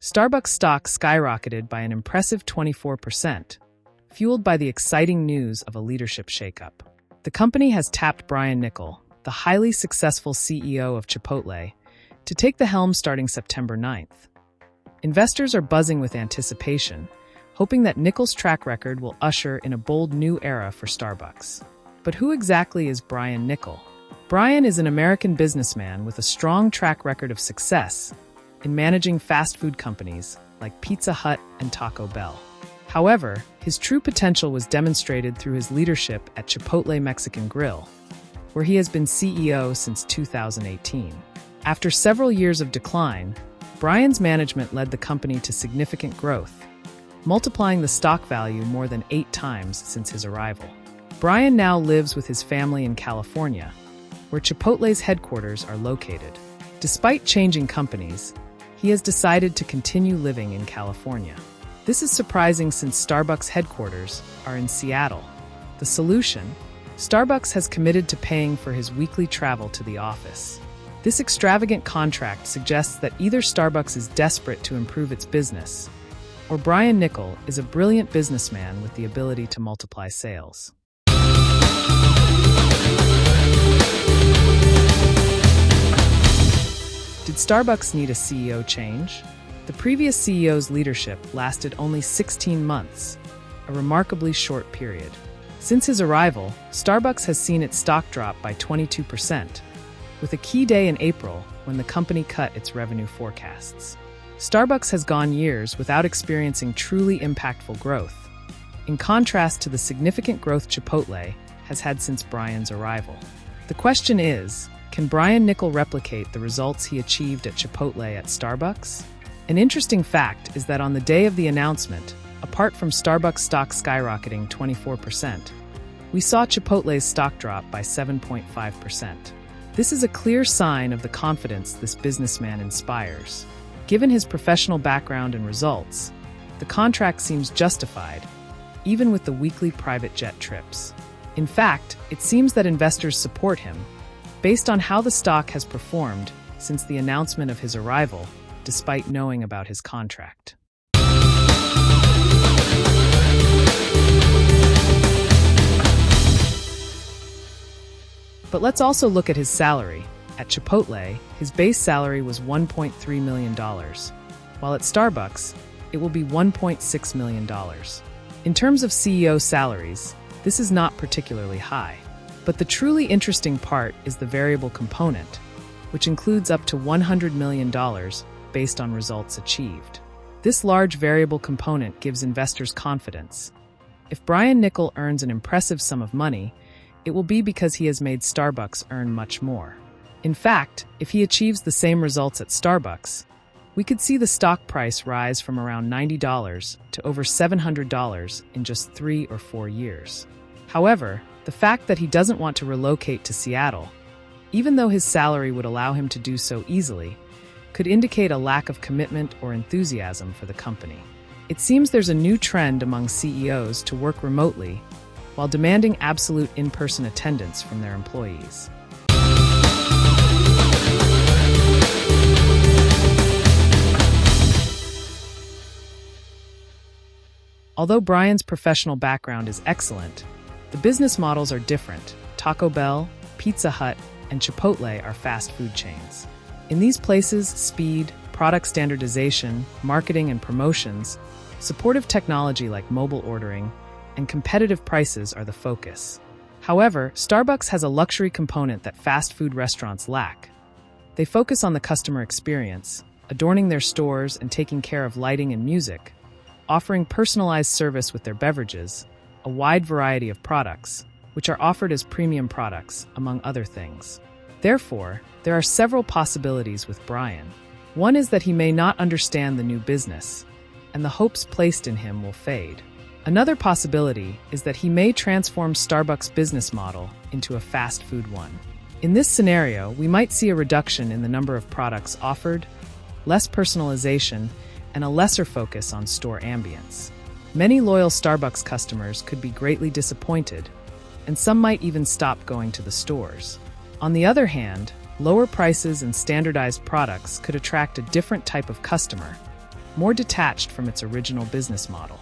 Starbucks stock skyrocketed by an impressive 24%, fueled by the exciting news of a leadership shakeup. The company has tapped Brian Niccol, the highly successful CEO of Chipotle, to take the helm starting September 9th. Investors are buzzing with anticipation, hoping that Niccol's track record will usher in a bold new era for Starbucks. But who exactly is Brian Niccol? Brian is an American businessman with a strong track record of success in managing fast food companies like Pizza Hut and Taco Bell. However, his true potential was demonstrated through his leadership at Chipotle Mexican Grill, where he has been CEO since 2018. After several years of decline, Brian's management led the company to significant growth, multiplying the stock value more than 8 times since his arrival. Brian now lives with his family in California, where Chipotle's headquarters are located. Despite changing companies, he has decided to continue living in California. This is surprising since Starbucks' headquarters are in Seattle. The solution? Starbucks has committed to paying for his weekly travel to the office. This extravagant contract suggests that either Starbucks is desperate to improve its business, or Brian Niccol is a brilliant businessman with the ability to multiply sales. Did Starbucks need a CEO change? The previous CEO's leadership lasted only 16 months, a remarkably short period. Since his arrival, Starbucks has seen its stock drop by 22%, with a key day in April when the company cut its revenue forecasts. Starbucks has gone years without experiencing truly impactful growth, in contrast to the significant growth Chipotle has had since Brian's arrival. The question is, can Brian Niccol replicate the results he achieved at Chipotle at Starbucks? An interesting fact is that on the day of the announcement, apart from Starbucks stock skyrocketing 24%, we saw Chipotle's stock drop by 7.5%. This is a clear sign of the confidence this businessman inspires. Given his professional background and results, the contract seems justified, even with the weekly private jet trips. In fact, it seems that investors support him, based on how the stock has performed since the announcement of his arrival, despite knowing about his contract. But let's also look at his salary. At Chipotle, his base salary was $1.3 million, while at Starbucks, it will be $1.6 million. In terms of CEO salaries, this is not particularly high. But the truly interesting part is the variable component, which includes up to $100 million based on results achieved. This large variable component gives investors confidence. If Brian Niccol earns an impressive sum of money, it will be because he has made Starbucks earn much more. In fact, if he achieves the same results at Starbucks, we could see the stock price rise from around $90 to over $700 in just 3 or 4 years. However, the fact that he doesn't want to relocate to Seattle, even though his salary would allow him to do so easily, could indicate a lack of commitment or enthusiasm for the company. It seems there's a new trend among CEOs to work remotely while demanding absolute in-person attendance from their employees. Although Brian's professional background is excellent, the business models are different. Taco Bell, Pizza Hut, and Chipotle are fast food chains. In these places, speed, product standardization, marketing and promotions, supportive technology like mobile ordering, and competitive prices are the focus. However, Starbucks has a luxury component that fast food restaurants lack. They focus on the customer experience, adorning their stores and taking care of lighting and music, offering personalized service with their beverages, a wide variety of products, which are offered as premium products, among other things. Therefore, there are several possibilities with Brian. One is that he may not understand the new business, and the hopes placed in him will fade. Another possibility is that he may transform Starbucks' business model into a fast food one. In this scenario, we might see a reduction in the number of products offered, less personalization, and a lesser focus on store ambience. Many loyal Starbucks customers could be greatly disappointed, and some might even stop going to the stores. On the other hand, lower prices and standardized products could attract a different type of customer, more detached from its original business model.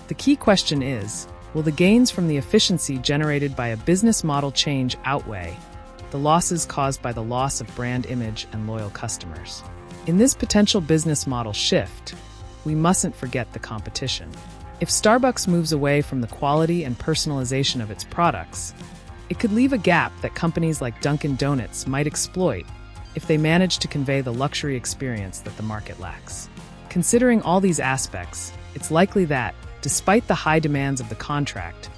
The key question is, will the gains from the efficiency generated by a business model change outweigh the losses caused by the loss of brand image and loyal customers? In this potential business model shift, we mustn't forget the competition. If Starbucks moves away from the quality and personalization of its products, it could leave a gap that companies like Dunkin' Donuts might exploit if they manage to convey the luxury experience that the market lacks. Considering all these aspects, it's likely that, despite the high demands of the contract,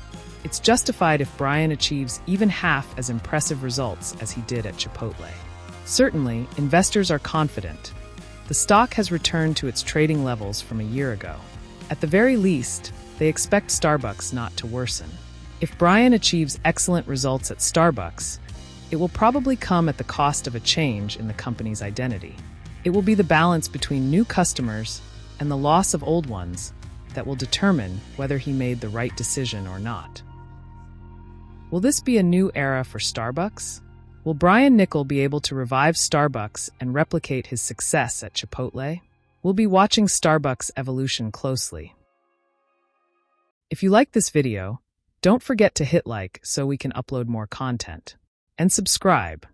it's justified if Brian achieves even half as impressive results as he did at Chipotle. Certainly, investors are confident. The stock has returned to its trading levels from a year ago. At the very least, they expect Starbucks not to worsen. If Brian achieves excellent results at Starbucks, it will probably come at the cost of a change in the company's identity. It will be the balance between new customers and the loss of old ones that will determine whether he made the right decision or not. Will this be a new era for Starbucks? Will Brian Niccol be able to revive Starbucks and replicate his success at Chipotle? We'll be watching Starbucks' evolution closely. If you like this video, don't forget to hit like so we can upload more content. And subscribe